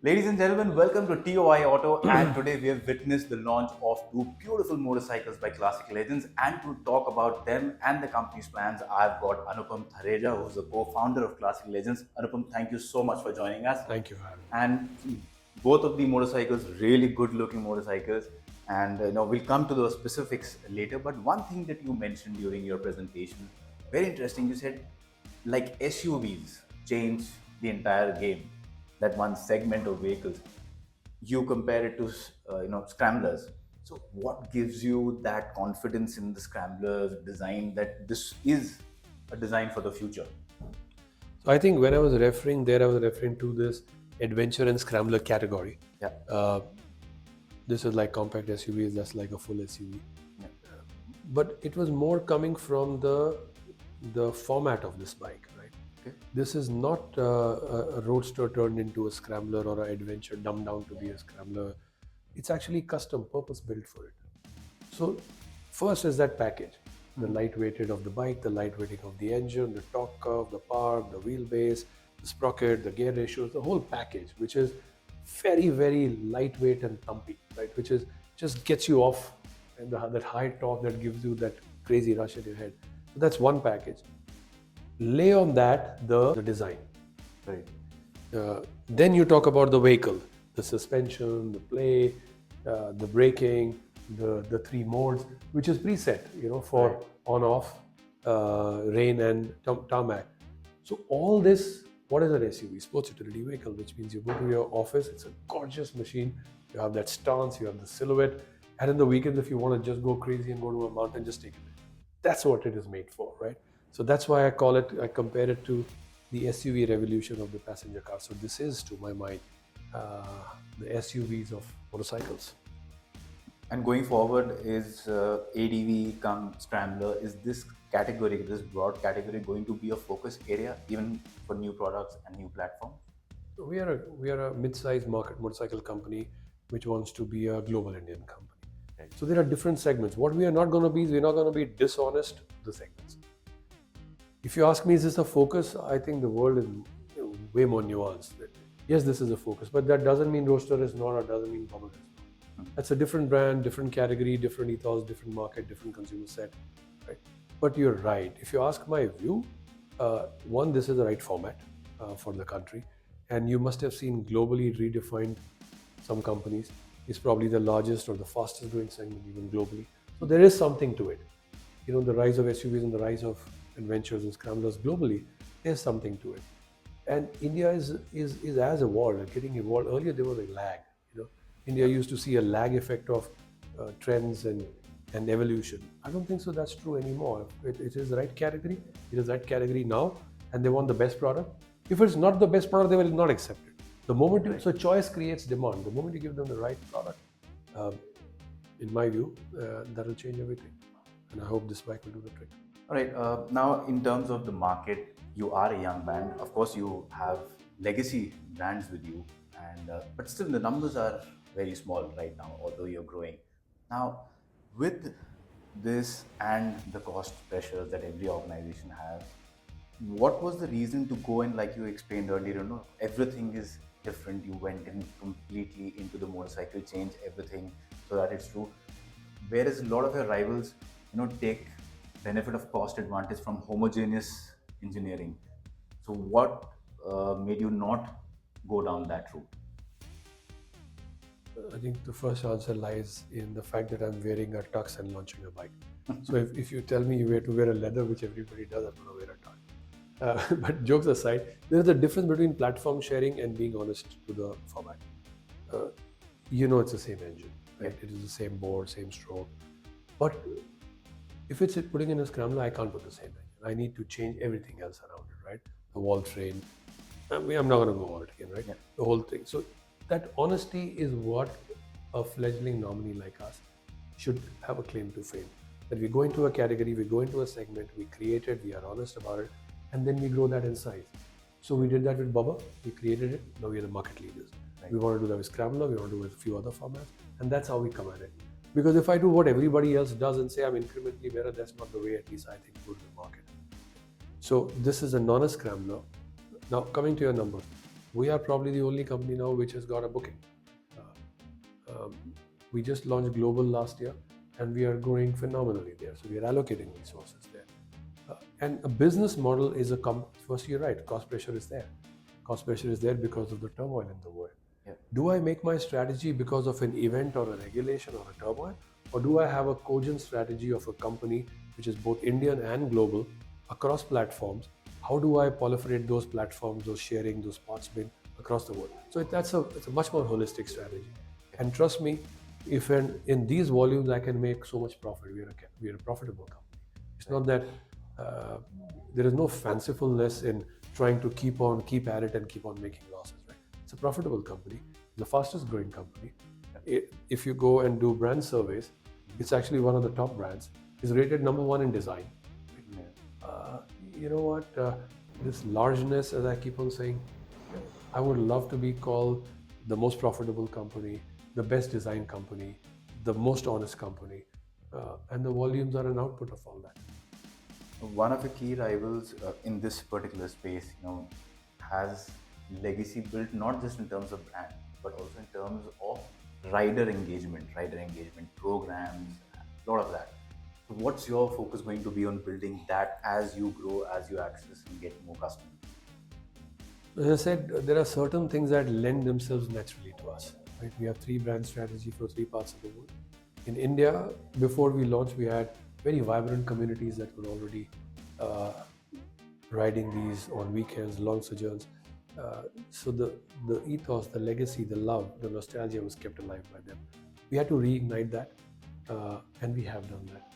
Ladies and gentlemen, welcome to TOI Auto, and today we have witnessed the launch of two beautiful motorcycles by Classic Legends. And to talk about them and the company's plans, I've got Anupam Thareja, who's the co-founder of Classic Legends. Anupam, thank you so much for joining us. Thank you for having me. And both of the motorcycles, really good-looking motorcycles. And we'll come to those specifics later. But one thing that you mentioned during your presentation, very interesting. You said like SUVs change the entire game, that one segment of vehicles. You compare it to scramblers. So what gives you that confidence in the scramblers design that this is a design for the future? So I think when I was referring there, I was referring to this adventure and scrambler category. Yeah. This is like compact SUVs, that's like a full SUV. Yeah. But it was more coming from the format of this bike, right? Okay. This is not a roadster turned into a scrambler or an adventure dumbed down to be a scrambler. It's actually custom, purpose built for it. So first is that package, the lightweighted of the bike, the lightweighting of the engine, the torque curve, the power, the wheelbase, the sprocket, the gear ratios, the whole package, which is very, very lightweight and thumpy, right? Which is just gets you off, and that high torque that gives you that crazy rush in your head. So that's one package. Lay on that the design. Right. Then you talk about the vehicle, the suspension, the play, the braking, the three modes, which is preset, for Right. on off, rain and tarmac. So all this, what is an SUV? Sports utility vehicle, which means you go to your office, it's a gorgeous machine. You have that stance, you have the silhouette, and in the weekends, if you want to just go crazy and go to a mountain, just take it. That's what it is made for, right? So that's why I compare it to the SUV revolution of the passenger car. So this is, to my mind, the SUVs of motorcycles. And going forward, is ADV come scrambler, is this category, this broad category, going to be a focus area even for new products and new platforms? We are a mid-sized market motorcycle company which wants to be a global Indian company. Right. So there are different segments. What we are not going to be is we're not going to be dishonest to the segments. If you ask me, is this a focus? I think the world is way more nuanced. Yes, this is a focus, but that doesn't mean Roadster is not, or doesn't mean Bubble is not. That's a different brand, different category, different ethos, different market, different consumer set, right? But you're right. If you ask my view, one, this is the right format for the country, and you must have seen globally redefined some companies. It's probably the largest or the fastest growing segment even globally. So there is something to it. The rise of SUVs and the rise of adventures and scramblers globally, there's something to it. And India is as evolved, getting evolved. Earlier there was a lag. India used to see a lag effect of trends and evolution. I don't think so that's true anymore. It is the right category. It is right category now, and they want the best product. If it's not the best product, they will not accept it. The moment so choice creates demand. The moment you give them the right product, in my view, that will change everything. And I hope this bike will do the trick. All right. Now, in terms of the market, you are a young band. Of course, you have legacy brands with you, and but still the numbers are very small right now, although you're growing. Now, with this and the cost pressures that every organization has, what was the reason to go in, like you explained earlier, everything is different. You went in completely into the motorcycle, change everything so that it's true. Whereas a lot of your rivals, take benefit of cost advantage from homogeneous engineering. So what made you not go down that route? I think the first answer lies in the fact that I'm wearing a tux and launching a bike. So if you tell me you have to wear a leather, which everybody does, I'm going to wear a tux. But jokes aside, there's a difference between platform sharing and being honest to the format. It's the same engine, right? It is the same board, same stroke. But if it's putting in a scrambler, I can't put the same engine. I need to change everything else around it, right? The wall train. I'm not going to go over it again, right? Yeah. The whole thing. So that honesty is what a fledgling nominee like us should have a claim to fame. That we go into a category, we go into a segment, we create it, we are honest about it, and then we grow that in size. So we did that with Bubba, we created it, now we are the market leaders. Right. We want to do that with Scrambler, we want to do it with a few other formats, and that's how we come at it. Because if I do what everybody else does and say I'm incrementally better, that's not the way, at least I think, to go to the market. So this is a non-scrambler. Now coming to your numbers, We are probably the only company now which has got a booking. Um, we just launched global last year, and we are growing phenomenally there. So we are allocating resources there. And a business model is first, you're right, cost pressure is there. Cost pressure is there because of the turmoil in the world. Yeah. Do I make my strategy because of an event or a regulation or a turmoil? Or do I have a cogent strategy of a company which is both Indian and global across platforms? How do I proliferate those platforms, those sharing, those spots bin across the world? So it's a much more holistic strategy. And trust me, if in these volumes I can make so much profit, we are a profitable company. It's not that uh, there is no fancifulness in trying to keep at it and keep on making losses. Right? It's a profitable company, the fastest growing company. If you go and do brand surveys, it's actually one of the top brands. It's rated number one in design. You know what? This largeness, as I keep on saying, I would love to be called the most profitable company, the best design company, the most honest company, and the volumes are an output of all that. One of the key rivals in this particular space, has legacy built not just in terms of brand, but also in terms of rider engagement programs, a lot of that. So what's your focus going to be on building that as you grow, as you access and get more customers? As I said, there are certain things that lend themselves naturally to us. Right? We have three brand strategy for three parts of the world. In India, before we launched, we had very vibrant communities that were already uh, riding these on weekends, long sojourns. So the ethos, the legacy, the love, the nostalgia was kept alive by them. We had to reignite that, and we have done that.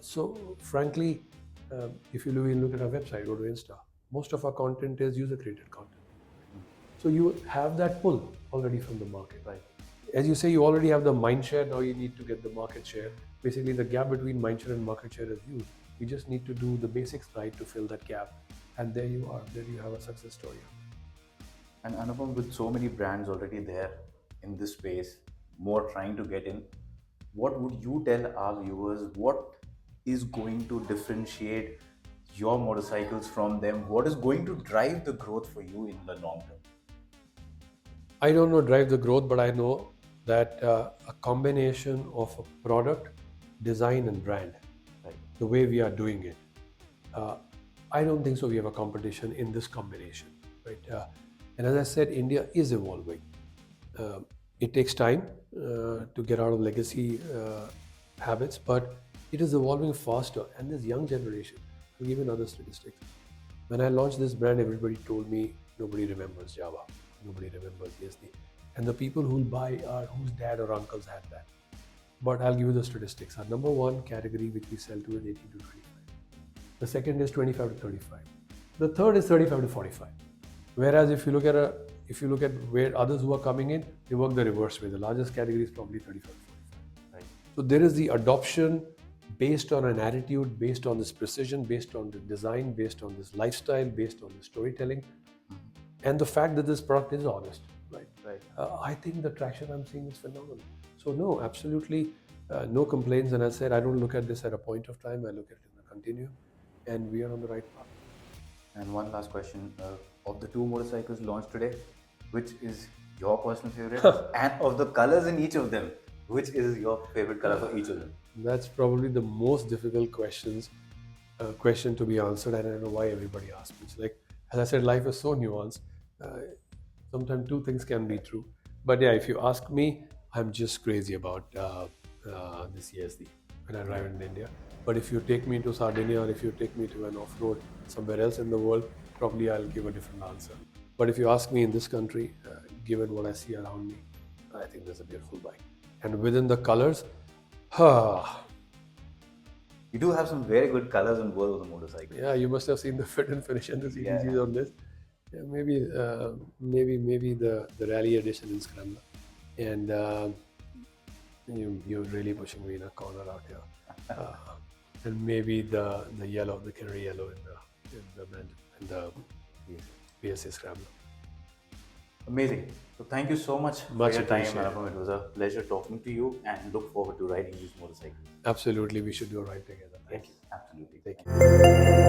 So frankly, if you look at our website, go to Insta, most of our content is user-created content. So you have that pull already from the market. Right. As you say, you already have the mind share. Now you need to get the market share. Basically, the gap between mind share and market share is huge. You just need to do the basics right to fill that gap, and there you are. There you have a success story. And Anupam, with so many brands already there in this space, more trying to get in, what would you tell our viewers? What is going to differentiate your motorcycles from them? What is going to drive the growth for you in the long term? I don't know drive the growth, but I know that a combination of a product, design, and brand, Right. the way we are doing it, uh, I don't think so. We have a competition in this combination, right? And as I said, India is evolving. It takes time to get out of legacy habits, but it is evolving faster. And this young generation, I'll give you another statistic. When I launched this brand, everybody told me nobody remembers Java, nobody remembers Yezdi. And the people who'll buy are whose dad or uncles had that. But I'll give you the statistics. Our number one category which we sell to is 18 to 25. The second is 25 to 35. The third is 35 to 45. Whereas if you look at where others who are coming in, they work the reverse way. The largest category is probably 35 to 45. Right. So there is the adoption based on an attitude, based on this precision, based on the design, based on this lifestyle, based on the storytelling, and the fact that this product is honest. Right. Right. I think the traction I'm seeing is phenomenal. So no, absolutely no complaints. And I said I don't look at this at a point of time. I look at it in a continuum, and we are on the right path. And one last question: of the two motorcycles launched today, which is your personal favorite? And of the colors in each of them, which is your favorite color for each of them? That's probably the most difficult question to be answered. I don't know why everybody asks me. It's like, as I said, life is so nuanced. Sometimes two things can be true. But yeah, if you ask me, I'm just crazy about this ESD when I arrive in India. But if you take me to Sardinia or if you take me to an off-road somewhere else in the world, probably I'll give a different answer. But if you ask me in this country, given what I see around me, I think there's a beautiful bike. And within the colors, You do have some very good colors on both of the motorcycles. yeah, you must have seen the fit and finish and the CTGs on this. Yeah, maybe the rally edition in Scrambler, and you're really pushing me in a corner out here. And maybe the yellow, the canary yellow in the BSA Scrambler. Amazing. So thank you so much Much for your time, appreciated. Anupam. It was a pleasure talking to you, and look forward to riding these motorcycles. Absolutely, we should do a ride together. Thank you. Absolutely. Thank you.